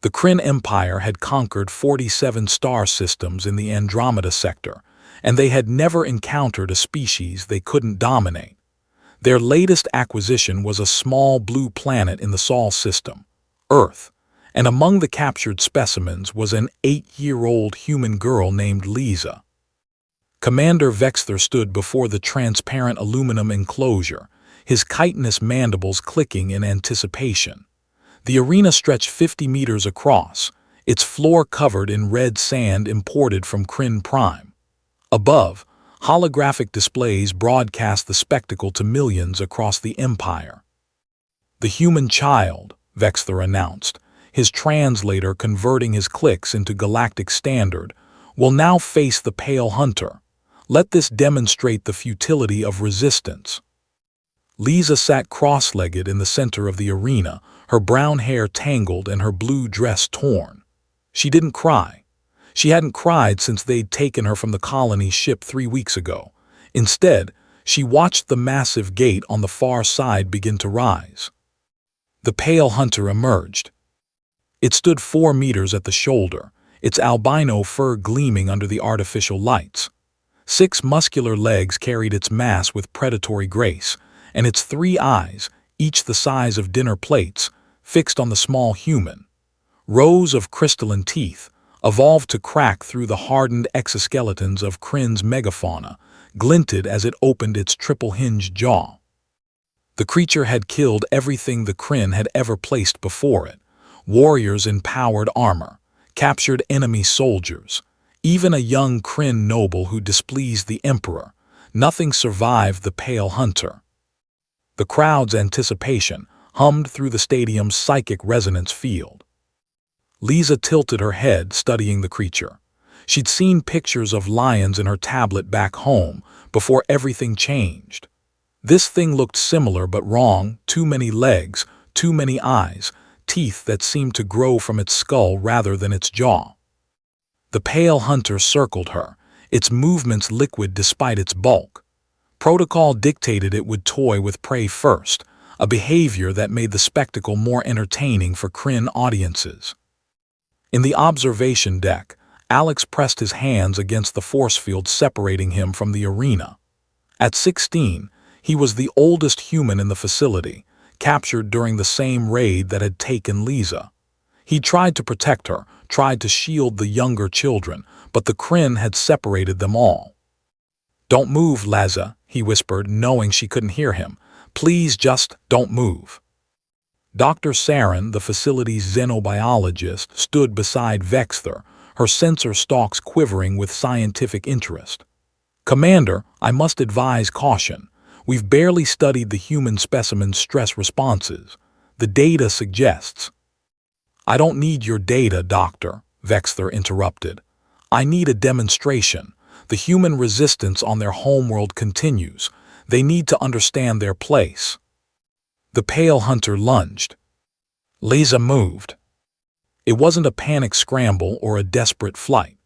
The Kryn Empire had conquered 47 star systems in the Andromeda sector, and they had never encountered a species they couldn't dominate. Their latest acquisition was a small blue planet in the Sol system, Earth, and among the captured specimens was an 8-year-old human girl named Lisa. Commander Vexther stood before the transparent aluminum enclosure, his chitinous mandibles clicking in anticipation. The arena stretched 50 meters across, its floor covered in red sand imported from Kryn Prime. Above, holographic displays broadcast the spectacle to millions across the Empire. "The human child," Vexther announced, his translator converting his clicks into galactic standard, "will now face the Pale Hunter. Let this demonstrate the futility of resistance." Lisa sat cross-legged in the center of the arena, her brown hair tangled and her blue dress torn. She didn't cry. She hadn't cried since they'd taken her from the colony ship 3 weeks ago. Instead, she watched the massive gate on the far side begin to rise. The Pale Hunter emerged. It stood 4 meters at the shoulder, its albino fur gleaming under the artificial lights. 6 muscular legs carried its mass with predatory grace, and its 3 eyes, each the size of dinner plates, fixed on the small human. Rows of crystalline teeth, evolved to crack through the hardened exoskeletons of Kryn's megafauna, glinted as it opened its triple-hinged jaw. The creature had killed everything the Kryn had ever placed before it: warriors in powered armor, captured enemy soldiers, even a young Kryn noble who displeased the Emperor. Nothing survived the Pale Hunter. The crowd's anticipation hummed through the stadium's psychic resonance field. Lisa tilted her head, studying the creature. She'd seen pictures of lions in her tablet back home before everything changed. This thing looked similar but wrong: too many legs, too many eyes, teeth that seemed to grow from its skull rather than its jaw. The Pale Hunter circled her, its movements liquid despite its bulk. Protocol dictated it would toy with prey first, a behavior that made the spectacle more entertaining for Kryn audiences. In the observation deck, Alex pressed his hands against the force field separating him from the arena. At 16, he was the oldest human in the facility, captured during the same raid that had taken Lisa. He tried to protect her, tried to shield the younger children, but the Kryn had separated them all. "Don't move, Laza," he whispered, knowing she couldn't hear him. "Please just don't move." Dr. Saren, the facility's xenobiologist, stood beside Vexther, her sensor stalks quivering with scientific interest. "Commander, I must advise caution. We've barely studied the human specimen's stress responses. The data suggests—" "I don't need your data, Doctor," Vexther interrupted. "I need a demonstration. The human resistance on their homeworld continues. They need to understand their place." The Pale Hunter lunged. Lisa moved. It wasn't a panic scramble or a desperate flight.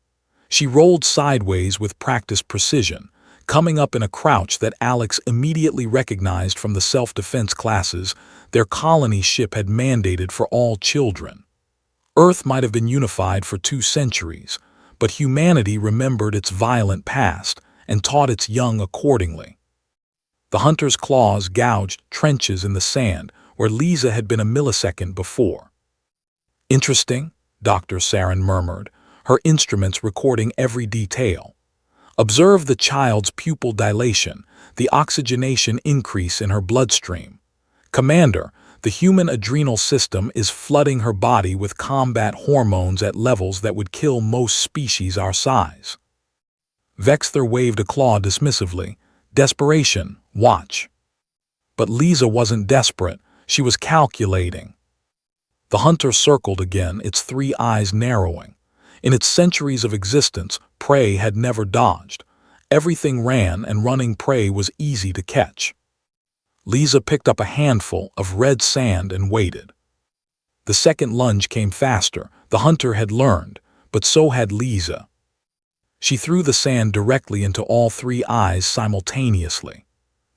She rolled sideways with practiced precision, coming up in a crouch that Alex immediately recognized from the self-defense classes their colony ship had mandated for all children. Earth might have been unified for 2 centuries, but humanity remembered its violent past and taught its young accordingly. The hunter's claws gouged trenches in the sand where Lisa had been a millisecond before. "Interesting," Dr. Saren murmured, her instruments recording every detail. "Observe the child's pupil dilation, the oxygenation increase in her bloodstream. Commander, the human adrenal system is flooding her body with combat hormones at levels that would kill most species our size." Vexther waved a claw dismissively. "Desperation, watch." But Lisa wasn't desperate, she was calculating. The hunter circled again, its 3 eyes narrowing. In its centuries of existence, prey had never dodged. Everything ran, and running prey was easy to catch. Lisa picked up a handful of red sand and waited. The second lunge came faster. The hunter had learned, but so had Lisa. She threw the sand directly into all 3 eyes simultaneously.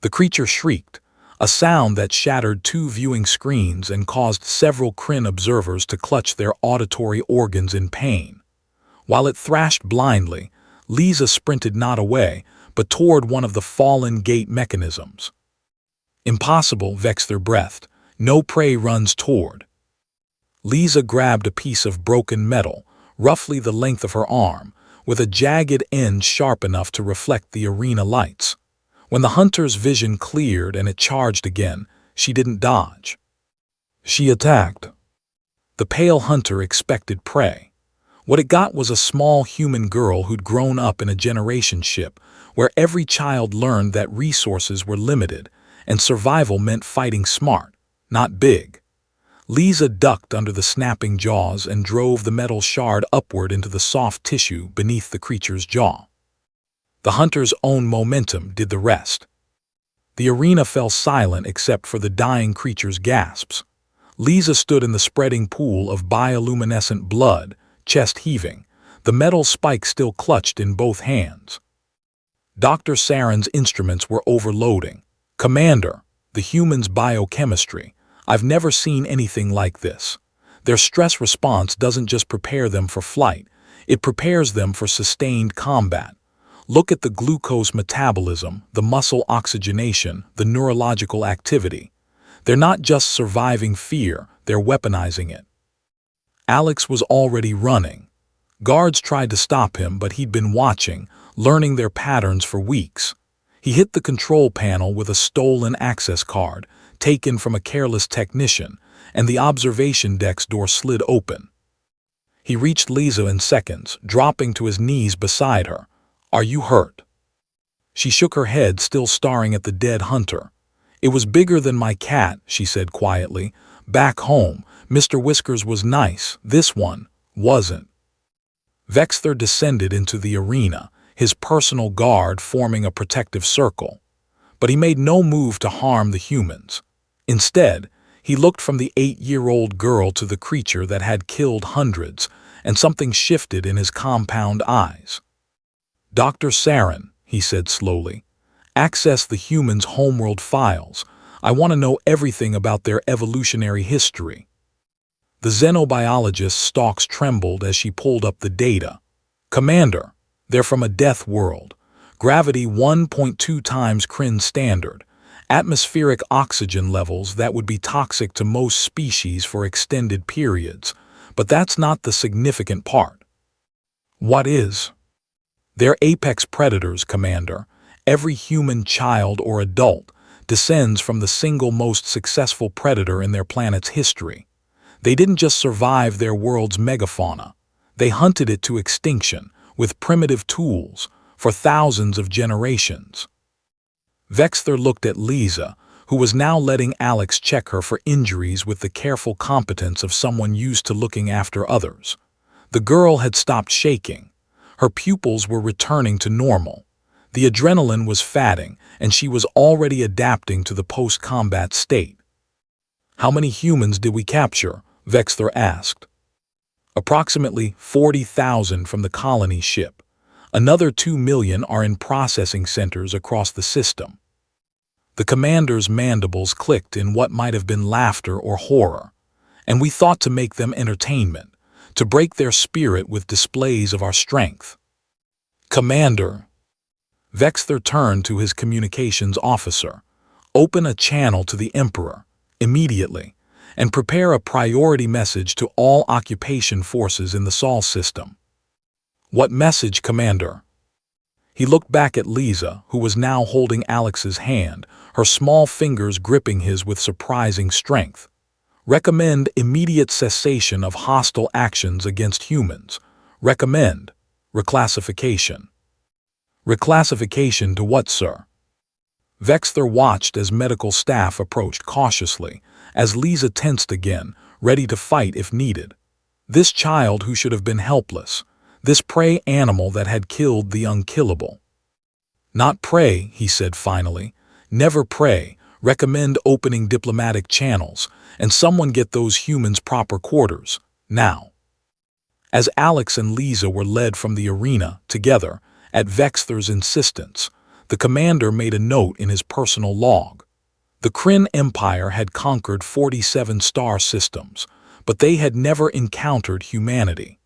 The creature shrieked, a sound that shattered two viewing screens and caused several Kryn observers to clutch their auditory organs in pain. While it thrashed blindly, Lisa sprinted not away, but toward one of the fallen gate mechanisms. Impossible, Vexther breathed. No prey runs toward. Lisa grabbed a piece of broken metal, roughly the length of her arm, with a jagged end sharp enough to reflect the arena lights. When the hunter's vision cleared and it charged again, she didn't dodge. She attacked. The pale hunter expected prey. What it got was a small human girl who'd grown up in a generation ship where every child learned that resources were limited and survival meant fighting smart, not big. Lisa ducked under the snapping jaws and drove the metal shard upward into the soft tissue beneath the creature's jaw. The hunter's own momentum did the rest. The arena fell silent except for the dying creature's gasps. Lisa stood in the spreading pool of bioluminescent blood, chest heaving, the metal spike still clutched in both hands. Dr. Saren's instruments were overloading. "Commander, the human's biochemistry. I've never seen anything like this. Their stress response doesn't just prepare them for flight, it prepares them for sustained combat. Look at the glucose metabolism, the muscle oxygenation, the neurological activity. They're not just surviving fear, they're weaponizing it." Alex was already running. Guards tried to stop him, but he'd been watching, learning their patterns for weeks. He hit the control panel with a stolen access card, taken from a careless technician, and the observation deck's door slid open. He reached Lisa in seconds, dropping to his knees beside her. "Are you hurt?" She shook her head, still staring at the dead hunter. "It was bigger than my cat," she said quietly. "Back home, Mr. Whiskers was nice. This one wasn't." Vexther descended into the arena, his personal guard forming a protective circle. But he made no move to harm the humans. Instead, he looked from the 8-year-old girl to the creature that had killed hundreds, and something shifted in his compound eyes. "Dr. Saren," he said slowly, "access the humans' homeworld files. I want to know everything about their evolutionary history." The xenobiologist's stalks trembled as she pulled up the data. "Commander, they're from a death world. Gravity 1.2 times Kryn standard. Atmospheric oxygen levels that would be toxic to most species for extended periods. But that's not the significant part." "What is?" "They're apex predators, Commander. Every human child or adult descends from the single most successful predator in their planet's history. They didn't just survive their world's megafauna. They hunted it to extinction with primitive tools for thousands of generations." Vexther looked at Lisa, who was now letting Alex check her for injuries with the careful competence of someone used to looking after others. The girl had stopped shaking. Her pupils were returning to normal. The adrenaline was fatting, and she was already adapting to the post-combat state. "How many humans did we capture?" Vexther asked. "Approximately 40,000 from the colony ship. Another 2 million are in processing centers across the system." The commander's mandibles clicked in what might have been laughter or horror. "And we thought to make them entertainment, to break their spirit with displays of our strength." "Commander." Vexther turned to his communications officer. "Open a channel to the Emperor, immediately, and prepare a priority message to all occupation forces in the Sol system." "What message, Commander?" He looked back at Lisa, who was now holding Alex's hand, her small fingers gripping his with surprising strength. "Recommend immediate cessation of hostile actions against humans. Recommend reclassification." "Reclassification to what, sir?" Vexther watched as medical staff approached cautiously, as Lisa tensed again, ready to fight if needed. This child who should have been helpless. This prey animal that had killed the unkillable. "Not prey," he said finally. "Never prey. Recommend opening diplomatic channels, and someone get those humans proper quarters, now." As Alex and Lisa were led from the arena, together, at Vexther's insistence, the commander made a note in his personal log. The Kryn Empire had conquered 47 star systems, but they had never encountered humanity.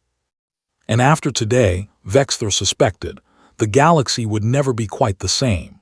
And after today, Vexthor suspected, the galaxy would never be quite the same.